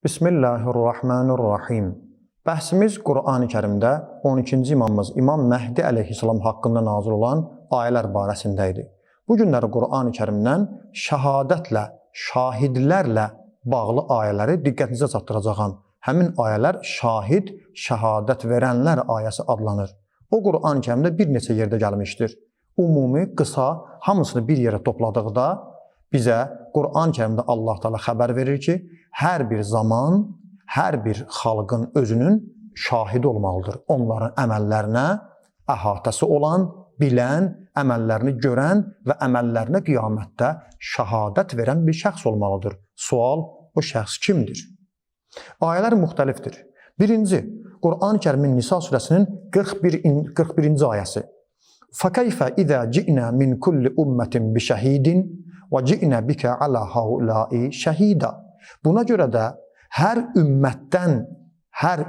Bismillahirrahmanirrahim. Bəhsimiz Qur'an-ı Kərimdə 12-ci imamımız İmam Məhdi əleyhissalam haqqında nazil olan ayələr barəsində idi. Bu günləri Qur'an-ı Kərimdən şəhadətlə, şahidlərlə bağlı ayələri diqqətinizə çatdıracağam. Həmin ayələr şahid, şəhadət verənlər ayəsi adlanır. O Qur'an-ı Kərimdə bir neçə yerdə gəlmişdir. Ümumi, qısa, hamısını bir yerə topladıqda bizə Qur'an-ı Kərimdə Allah Teala xəbər verir ki, hər bir zaman, hər bir xalqın özünün şahidi olmalıdır. Onların əməllərinə əhatəsi olan, bilən, əməllərini görən və əməllərinə qiyamətdə şəhadət verən bir şəxs olmalıdır. Sual, o şəxs kimdir? Ayələr müxtəlifdir. Birinci, Qur'an-ı Kərimin Nisa surəsinin 41-ci ayəsi. فَكَيْفَ إِذَا جِئْنَا مِنْ كُلِّ أُمَّةٍ بِشَهِيدٍ وَجِئْنَا بِكَ عَلَى هَؤُلَاءِ شَهِيدًا. Buna görə də hər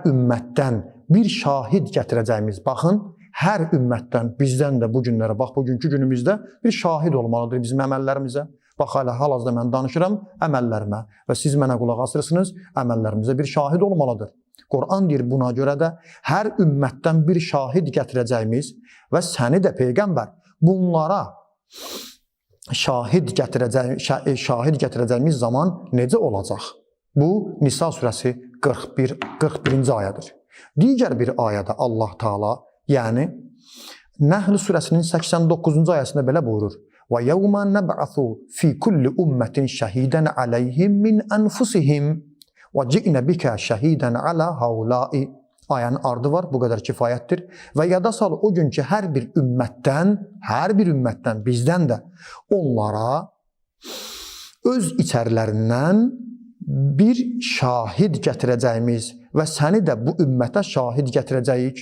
ümmətdən bir şahid gətirəcəyimiz, baxın, hər ümmətdən, bizdən də bu günlərə, bax, bugünkü günümüzdə bir şahid olmalıdır bizim əməllərimizə. Bax, hal-hazırda mən danışıram əməllərimə və siz mənə qulaq asırsınız, əməllərimizə bir şahid olmalıdır. Qur'an deyir, buna görə də hər ümmətdən bir şahid gətirəcəyimiz və səni də Peyğəmbər bunlara şahid gətirəcəyimiz zaman necə olacaq? Bu, Nisa surəsi 41-ci ayədir. Digər bir ayədə Allah Teala, yəni Nəhl surəsinin 89-cu ayəsində belə buyurur. وَيَوْمَ نَبْعَثُ فِي كُلِّ أُمَّةٍ شَهِيدًا عَلَيْهِمْ مِنْ أَنْفُسِهِمْ وَجِئْنَ بِكَ شَهِيدًا عَلَى هَؤُلَاءِ. Ayənin ardı var, bu qədər kifayətdir. Və yada sal o gün ki, hər bir ümmətdən, bizdən də onlara öz içərilərindən bir şahid gətirəcəyimiz və səni də bu ümmətə şahid gətirəcəyik.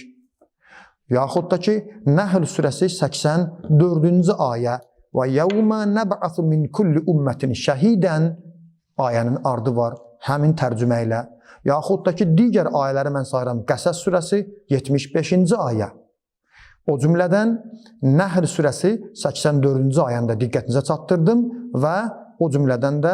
Yaxud da ki, Nəhl surəsi 84-cü ayə və yəvmə nəb'athu min kulli ümmətin şəhidən ayənin ardı var, həmin tərcümə ilə. Yaxud da ki, digər ayələri mən sayıram. Qəsəs surəsi 75-ci ayə. O cümlədən Nəhl surəsi 84-cü ayəndə diqqətinizə çatdırdım və o cümlədən də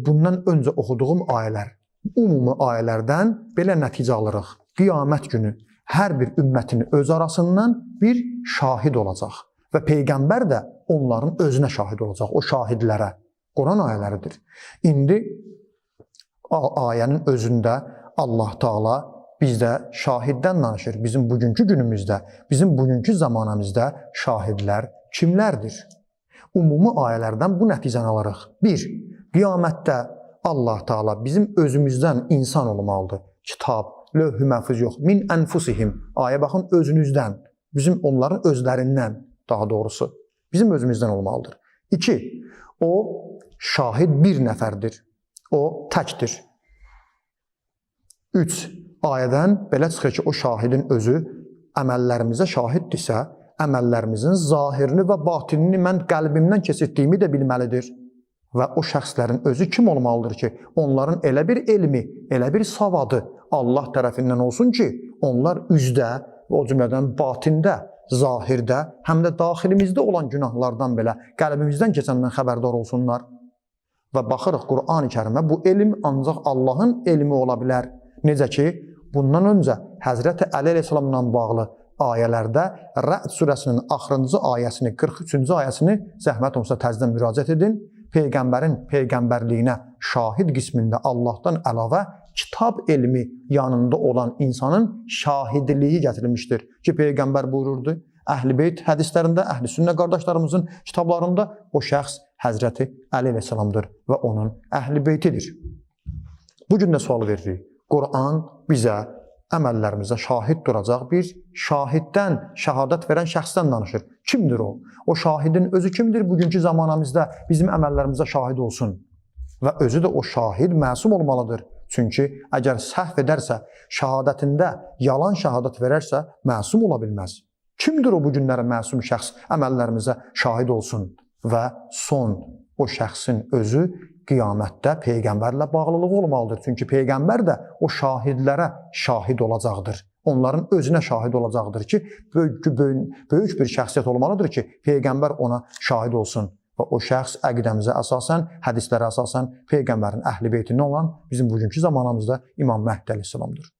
bundan öncə oxuduğum ayələr, ümumi ayələrdən belə nəticə alırıq. Qiyamət günü hər bir ümmətin öz arasından bir şahid olacaq və Peyğəmbər də onların özünə şahid olacaq, o şahidlərə. Quran ayələridir. İndi ayənin özündə Allah Teala bizdə şahiddən danışır. Bizim bugünkü günümüzdə, bizim bugünkü zamanımızda şahidlər kimlərdir? Ümumi ayələrdən bu nəticəni alırıq. 1. Qiyamətdə Allah Teala bizim özümüzdən insan olmalıdır. Kitab, lövh-i məhfuz yox. Min ənfusihim. Ayə baxın, özünüzdən. Bizim onların özlərindən, daha doğrusu. Bizim özümüzdən olmalıdır. 2. O şahid bir nəfərdir. O təkdir. 3. Ayədən belə çıxır ki, o şahidin özü əməllərimizə şahiddirsə, əməllərimizin zahirini və batinini mən qəlbimdən keçirdiyimi də bilməlidir. Və o şəxslərin özü kim olmalıdır ki, onların elə bir elmi, elə bir savadı Allah tərəfindən olsun ki, onlar üzdə, o cümlədən batində, zahirdə, həm də daxilimizdə olan günahlardan belə qəlbimizdən keçəndən xəbərdar olsunlar. Və baxırıq Qur'an-ı Kərimə, bu elm ancaq Allahın elmi ola bilər. Necə ki, bundan öncə Həzrəti Əli əleyhissalamla bağlı ayələrdə Rə'd surəsinin axırıncı ayəsini, 43-cü ayəsini zəhmət olsa təzədən müraciət edin. Peyğəmbərin peyğəmbərliyinə şahid qismində Allahdan əlavə kitab elmi yanında olan insanın şahidliyi gətirilmişdir. Ki, Peyğəmbər buyururdu, Əhl-i Beyt hədislərində, Əhl-i Sünnə qardaşlarımızın kitablarında o şəxs Həzrəti Əli əleyhissalamdır və onun Əhl-i Beytidir. Bugün də sual veririk. Qur'an bizə əməllərimizə şahid duracaq bir şahiddən, şəhadət verən şəxsdən danışır. Kimdir o? O şahidin özü kimdir? Bugünkü zamanımızda bizim əməllərimizə şahid olsun. Və özü də o şahid məsum olmalıdır. Çünki əgər səhv edərsə, şəhadətində yalan şəhadət verərsə, məsum ola bilməz. Kimdir o bu günlərə məsum şəxs əməllərimizə şahid olsun? Və son, o şəxsin özü qiyamətdə Peyğəmbərlə bağlılığı olmalıdır. Çünki Peyğəmbər də o şahidlərə şahid olacaqdır. Onların özünə şahid olacaqdır ki, böyük bir şəxsiyyət olmalıdır ki, Peyğəmbər ona şahid olsun. və o şəxs əqidəmizə əsasən, hədislərə əsasən Peyğəmbərin əhl-i beytindən olan bizim bugünkü zamanımızda İmam Məhdi əleyhissalamdır.